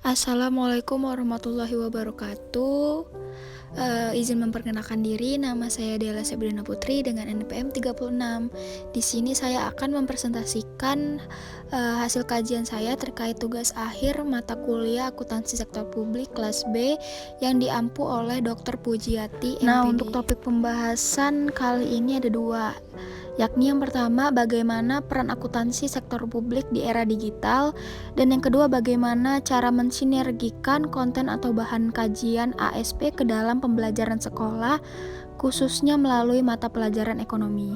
Assalamualaikum warahmatullahi wabarakatuh. Izin memperkenalkan diri, nama saya Dela Sabrina Putri dengan NPM 36. Di sini saya akan mempresentasikan hasil kajian saya terkait tugas akhir mata kuliah akuntansi sektor publik kelas B yang diampu oleh Dr. Pujiati, MPD. Nah, untuk topik pembahasan kali ini ada dua, yakni yang pertama bagaimana peran akuntansi sektor publik di era digital, dan yang kedua bagaimana cara mensinergikan konten atau bahan kajian ASP ke dalam pembelajaran sekolah, khususnya melalui mata pelajaran ekonomi.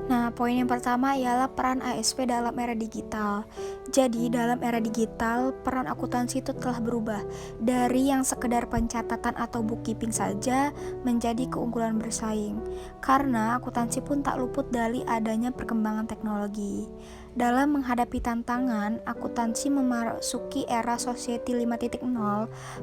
Nah, poin yang pertama ialah peran ASP dalam era digital. Jadi, dalam era digital, peran akuntansi itu telah berubah dari yang sekedar pencatatan atau bookkeeping saja menjadi keunggulan bersaing. Karena akuntansi pun tak luput dari adanya perkembangan teknologi. Dalam menghadapi tantangan, akuntansi memasuki era Society 5.0.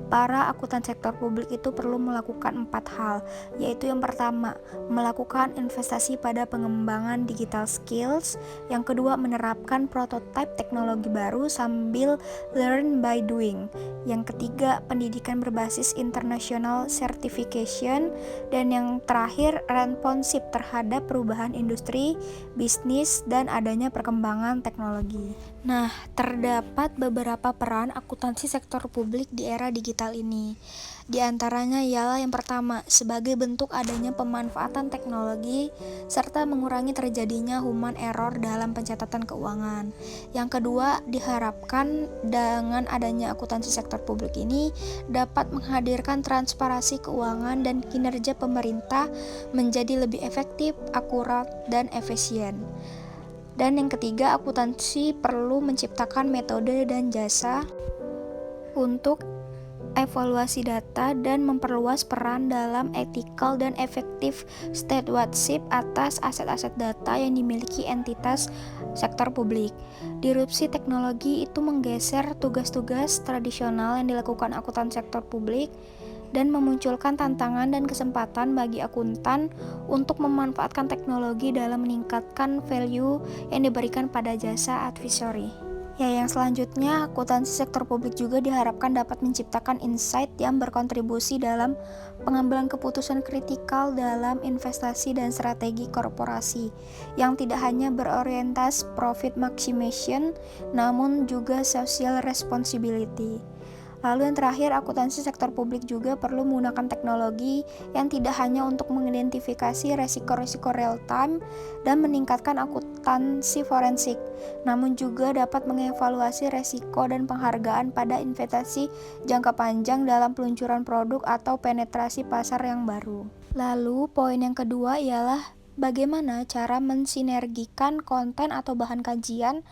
Para akuntan sektor publik itu perlu melakukan 4 hal, yaitu yang pertama, melakukan investasi pada pengembangan digital skills. Yang kedua, menerapkan prototipe teknologi baru sambil learn by doing. Yang ketiga, pendidikan berbasis international certification. Dan yang terakhir, responsif terhadap perubahan industri, bisnis, dan adanya perkembangan teknologi. Nah, terdapat beberapa peran akuntansi sektor publik di era digital ini. Di antaranya ialah yang pertama, sebagai bentuk adanya pemanfaatan teknologi serta mengurangi terjadinya human error dalam pencatatan keuangan. Yang kedua, diharapkan dengan adanya akuntansi sektor publik ini dapat menghadirkan transparansi keuangan dan kinerja pemerintah menjadi lebih efektif, akurat, dan efisien. Dan yang ketiga, akuntansi perlu menciptakan metode dan jasa untuk evaluasi data dan memperluas peran dalam ethical dan efektif stewardship atas aset-aset data yang dimiliki entitas sektor publik. Disrupsi teknologi itu menggeser tugas-tugas tradisional yang dilakukan akuntan sektor publik dan memunculkan tantangan dan kesempatan bagi akuntan untuk memanfaatkan teknologi dalam meningkatkan value yang diberikan pada jasa advisory. Ya, yang selanjutnya, akuntansi sektor publik juga diharapkan dapat menciptakan insight yang berkontribusi dalam pengambilan keputusan kritikal dalam investasi dan strategi korporasi, yang tidak hanya berorientasi profit maximization, namun juga social responsibility. Lalu yang terakhir, akuntansi sektor publik juga perlu menggunakan teknologi yang tidak hanya untuk mengidentifikasi resiko-resiko real time dan meningkatkan akuntansi forensik, namun juga dapat mengevaluasi resiko dan penghargaan pada investasi jangka panjang dalam peluncuran produk atau penetrasi pasar yang baru. Lalu poin yang kedua ialah bagaimana cara mensinergikan konten atau bahan kajian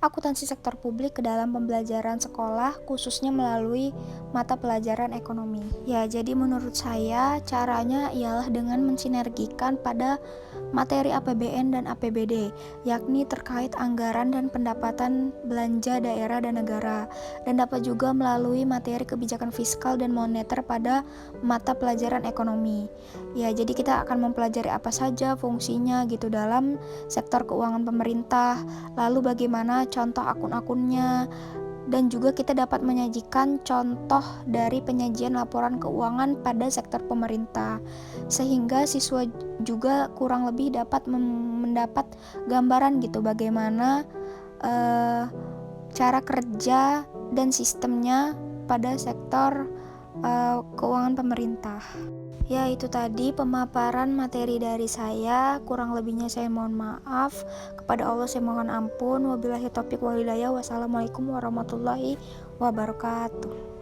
akuntansi sektor publik ke dalam pembelajaran sekolah, khususnya melalui mata pelajaran ekonomi. Ya, jadi menurut saya caranya ialah dengan mensinergikan pada materi APBN dan APBD, yakni terkait anggaran dan pendapatan belanja daerah dan negara, dan dapat juga melalui materi kebijakan fiskal dan moneter pada mata pelajaran ekonomi. Ya, jadi kita akan mempelajari apa saja fungsinya gitu dalam sektor keuangan pemerintah, lalu bagaimana contoh akun-akunnya, dan juga kita dapat menyajikan contoh dari penyajian laporan keuangan pada sektor pemerintah, sehingga siswa juga kurang lebih dapat mendapat gambaran gitu bagaimana cara kerja dan sistemnya pada sektor keuangan pemerintah. Ya, itu tadi pemaparan materi dari saya. Kurang lebihnya saya mohon maaf. Kepada Allah saya mohon ampun. Wabillahi taufiq wal hidayah. Wassalamualaikum warahmatullahi wabarakatuh.